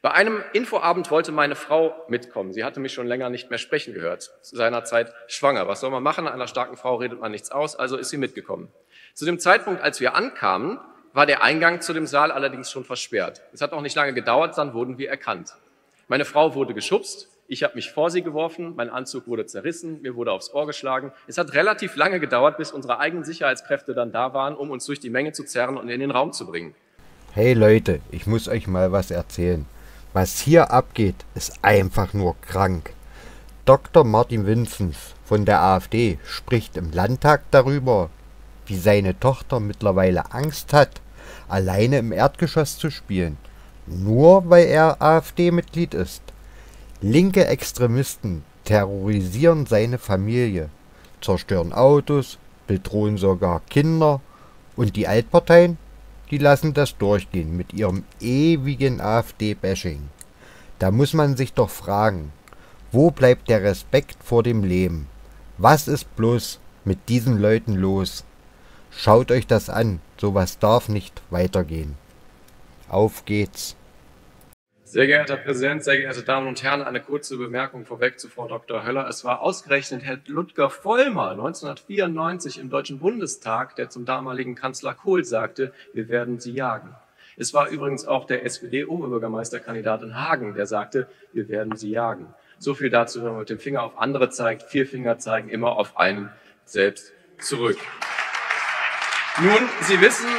Bei einem Infoabend wollte meine Frau mitkommen. Sie hatte mich schon länger nicht mehr sprechen gehört. Zu seiner Zeit schwanger. Was soll man machen? Einer starken Frau redet man nichts aus, also ist sie mitgekommen. Zu dem Zeitpunkt, als wir ankamen, war der Eingang zu dem Saal allerdings schon versperrt. Es hat auch nicht lange gedauert, dann wurden wir erkannt. Meine Frau wurde geschubst, ich habe mich vor sie geworfen, mein Anzug wurde zerrissen, mir wurde aufs Ohr geschlagen. Es hat relativ lange gedauert, bis unsere eigenen Sicherheitskräfte dann da waren, um uns durch die Menge zu zerren und in den Raum zu bringen. Hey Leute, ich muss euch mal was erzählen. Was hier abgeht, ist einfach nur krank. Dr. Martin Vinzens von der AfD spricht im Landtag darüber, wie seine Tochter mittlerweile Angst hat, alleine im Erdgeschoss zu spielen, nur weil er AfD-Mitglied ist. Linke Extremisten terrorisieren seine Familie, zerstören Autos, bedrohen sogar Kinder und die Altparteien, die lassen das durchgehen mit ihrem ewigen AfD-Bashing. Da muss man sich doch fragen, wo bleibt der Respekt vor dem Leben? Was ist bloß mit diesen Leuten los? Schaut euch das an, sowas darf nicht weitergehen. Auf geht's. Sehr geehrter Herr Präsident, sehr geehrte Damen und Herren, eine kurze Bemerkung vorweg zu Frau Dr. Höller. Es war ausgerechnet Herr Ludger Vollmer 1994 im Deutschen Bundestag, der zum damaligen Kanzler Kohl sagte, wir werden Sie jagen. Es war übrigens auch der SPD-Oberbürgermeisterkandidat in Hagen, der sagte, wir werden Sie jagen. So viel dazu, wenn man mit dem Finger auf andere zeigt. 4 Finger zeigen immer auf einen selbst zurück. Nun, Sie wissen,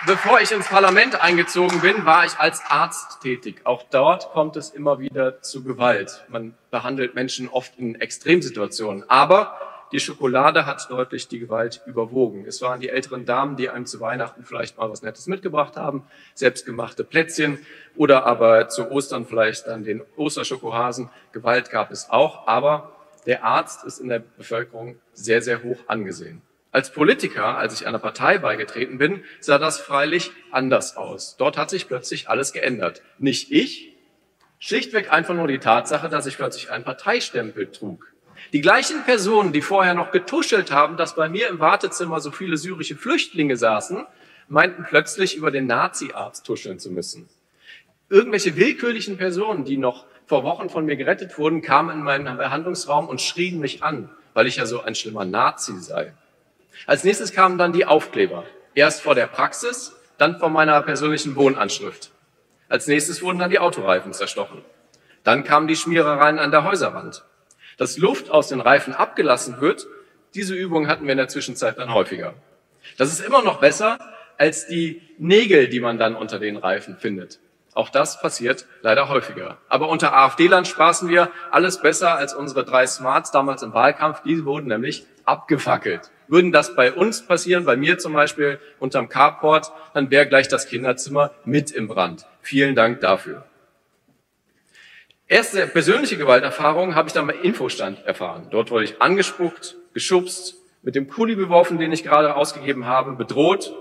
bevor ich ins Parlament eingezogen bin, war ich als Arzt tätig. Auch dort kommt es immer wieder zu Gewalt. Man behandelt Menschen oft in Extremsituationen. Aber die Schokolade hat deutlich die Gewalt überwogen. Es waren die älteren Damen, die einem zu Weihnachten vielleicht mal was Nettes mitgebracht haben, selbstgemachte Plätzchen oder aber zu Ostern vielleicht dann den Osterschokohasen. Gewalt gab es auch, aber der Arzt ist in der Bevölkerung sehr, sehr hoch angesehen. Als Politiker, als ich einer Partei beigetreten bin, sah das freilich anders aus. Dort hat sich plötzlich alles geändert. Nicht ich, schlichtweg einfach nur die Tatsache, dass ich plötzlich einen Parteistempel trug. Die gleichen Personen, die vorher noch getuschelt haben, dass bei mir im Wartezimmer so viele syrische Flüchtlinge saßen, meinten plötzlich über den Nazi-Arzt tuscheln zu müssen. Irgendwelche willkürlichen Personen, die noch vor Wochen von mir gerettet wurden, kamen in meinen Behandlungsraum und schrien mich an, weil ich ja so ein schlimmer Nazi sei. Als nächstes kamen dann die Aufkleber. Erst vor der Praxis, dann vor meiner persönlichen Wohnanschrift. Als nächstes wurden dann die Autoreifen zerstochen. Dann kamen die Schmierereien an der Häuserwand. Dass Luft aus den Reifen abgelassen wird, diese Übung hatten wir in der Zwischenzeit dann häufiger. Das ist immer noch besser als die Nägel, die man dann unter den Reifen findet. Auch das passiert leider häufiger. Aber unter AfD-Land spaßen wir alles besser als unsere 3 Smarts damals im Wahlkampf. Die wurden nämlich abgefackelt. Würden das bei uns passieren, bei mir zum Beispiel unterm Carport, dann wäre gleich das Kinderzimmer mit im Brand. Vielen Dank dafür. Erste persönliche Gewalterfahrung habe ich dann bei Infostand erfahren. Dort wurde ich angespuckt, geschubst, mit dem Kuli beworfen, den ich gerade ausgegeben habe, bedroht.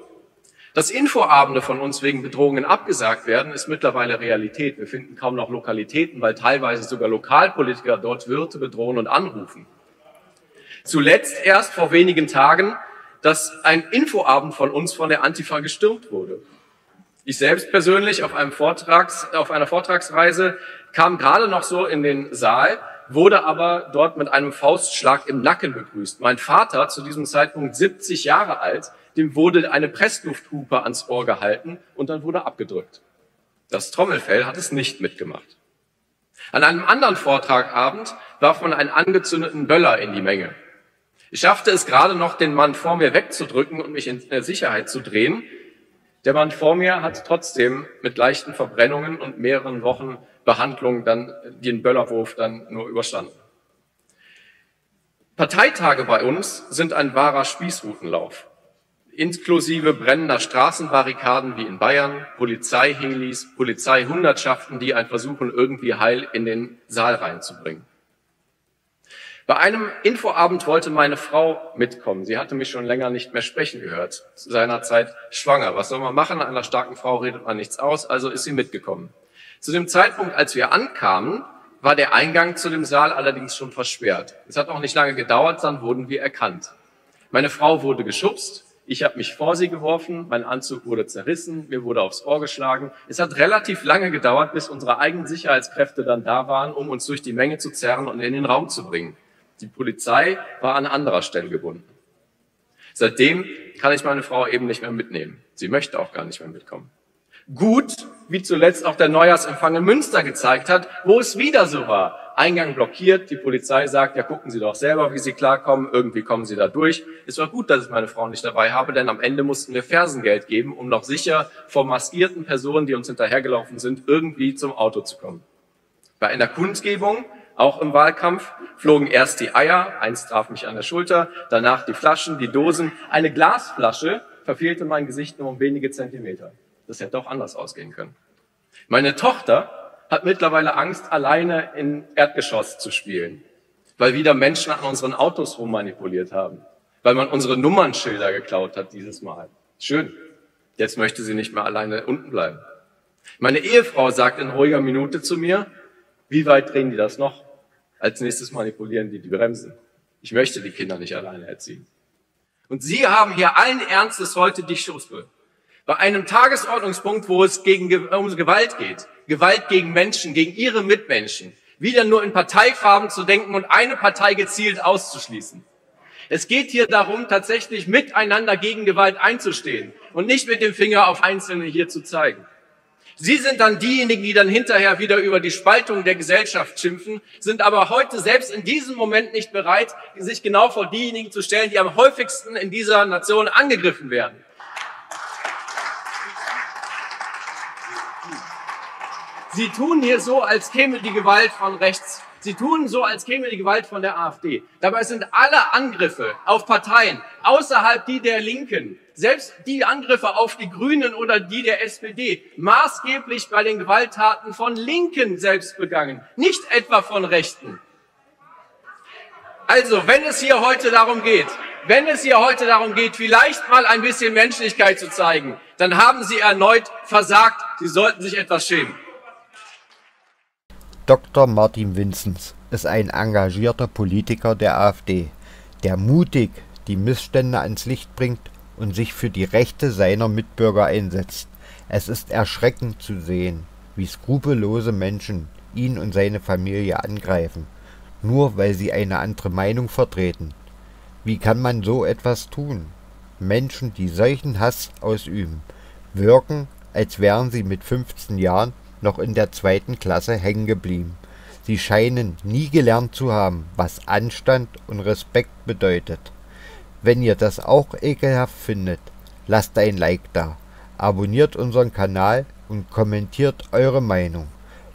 Dass Infoabende von uns wegen Bedrohungen abgesagt werden, ist mittlerweile Realität. Wir finden kaum noch Lokalitäten, weil teilweise sogar Lokalpolitiker dort Wirte bedrohen und anrufen. Zuletzt erst vor wenigen Tagen, dass ein Infoabend von uns von der Antifa gestürmt wurde. Ich selbst persönlich auf einer Vortragsreise kam gerade noch so in den Saal, wurde aber dort mit einem Faustschlag im Nacken begrüßt. Mein Vater, zu diesem Zeitpunkt 70 Jahre alt, dem wurde eine Presslufthupe ans Ohr gehalten und dann wurde abgedrückt. Das Trommelfell hat es nicht mitgemacht. An einem anderen Vortragabend warf man einen angezündeten Böller in die Menge. Ich schaffte es gerade noch, den Mann vor mir wegzudrücken und mich in Sicherheit zu drehen. Der Mann vor mir hat trotzdem mit leichten Verbrennungen und mehreren Wochen Behandlung dann den Böllerwurf dann nur überstanden. Parteitage bei uns sind ein wahrer Spießrutenlauf. Inklusive brennender Straßenbarrikaden wie in Bayern, Polizeihelis, Polizeihundertschaften, die einen versuchen, irgendwie heil in den Saal reinzubringen. Bei einem Infoabend wollte meine Frau mitkommen. Sie hatte mich schon länger nicht mehr sprechen gehört. Zu seiner Zeit schwanger. Was soll man machen? Einer starken Frau redet man nichts aus, also ist sie mitgekommen. Zu dem Zeitpunkt, als wir ankamen, war der Eingang zu dem Saal allerdings schon versperrt. Es hat auch nicht lange gedauert, dann wurden wir erkannt. Meine Frau wurde geschubst, Ich habe mich vor sie geworfen, mein Anzug wurde zerrissen, mir wurde aufs Ohr geschlagen. Es hat relativ lange gedauert, bis unsere eigenen Sicherheitskräfte dann da waren, um uns durch die Menge zu zerren und in den Raum zu bringen. Die Polizei war an anderer Stelle gebunden. Seitdem kann ich meine Frau eben nicht mehr mitnehmen. Sie möchte auch gar nicht mehr mitkommen. Gut, wie zuletzt auch der Neujahrsempfang in Münster gezeigt hat, wo es wieder so war. Eingang blockiert, die Polizei sagt, ja, gucken Sie doch selber, wie Sie klarkommen, irgendwie kommen Sie da durch. Es war gut, dass ich meine Frau nicht dabei habe, denn am Ende mussten wir Fersengeld geben, um noch sicher vor maskierten Personen, die uns hinterhergelaufen sind, irgendwie zum Auto zu kommen. Bei einer Kundgebung, auch im Wahlkampf, flogen erst die Eier, eins traf mich an der Schulter, danach die Flaschen, die Dosen. Eine Glasflasche verfehlte mein Gesicht nur um wenige Zentimeter. Das hätte auch anders ausgehen können. Meine Tochter hat mittlerweile Angst, alleine im Erdgeschoss zu spielen, weil wieder Menschen an unseren Autos rummanipuliert haben, weil man unsere Nummernschilder geklaut hat dieses Mal. Schön, jetzt möchte sie nicht mehr alleine unten bleiben. Meine Ehefrau sagt in ruhiger Minute zu mir, wie weit drehen die das noch? Als nächstes manipulieren die Bremsen. Ich möchte die Kinder nicht alleine erziehen. Und Sie haben hier allen Ernstes heute die Schussbe. Bei einem Tagesordnungspunkt, wo es um Gewalt geht, Gewalt gegen Menschen, gegen ihre Mitmenschen, wieder nur in Parteifarben zu denken und eine Partei gezielt auszuschließen. Es geht hier darum, tatsächlich miteinander gegen Gewalt einzustehen und nicht mit dem Finger auf Einzelne hier zu zeigen. Sie sind dann diejenigen, die dann hinterher wieder über die Spaltung der Gesellschaft schimpfen, sind aber heute selbst in diesem Moment nicht bereit, sich genau vor diejenigen zu stellen, die am häufigsten in dieser Nation angegriffen werden. Sie tun hier so, als käme die Gewalt von rechts. Sie tun so, als käme die Gewalt von der AfD. Dabei sind alle Angriffe auf Parteien, außerhalb die der Linken, selbst die Angriffe auf die Grünen oder die der SPD, maßgeblich bei den Gewalttaten von Linken selbst begangen, nicht etwa von Rechten. Also, wenn es hier heute darum geht, vielleicht mal ein bisschen Menschlichkeit zu zeigen, dann haben Sie erneut versagt. Sie sollten sich etwas schämen. Dr. Martin Vinzens ist ein engagierter Politiker der AfD, der mutig die Missstände ans Licht bringt und sich für die Rechte seiner Mitbürger einsetzt. Es ist erschreckend zu sehen, wie skrupellose Menschen ihn und seine Familie angreifen, nur weil sie eine andere Meinung vertreten. Wie kann man so etwas tun? Menschen, die solchen Hass ausüben, wirken, als wären sie mit 15 Jahren noch in der 2. Klasse hängen geblieben. Sie scheinen nie gelernt zu haben, was Anstand und Respekt bedeutet. Wenn ihr das auch ekelhaft findet, lasst ein Like da, abonniert unseren Kanal und kommentiert eure Meinung.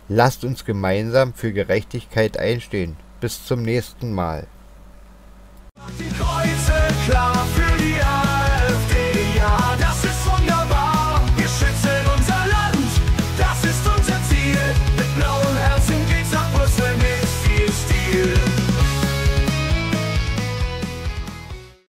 Lasst uns gemeinsam für Gerechtigkeit einstehen. Bis zum nächsten Mal. Die Kreuze klar für die AfD, ja.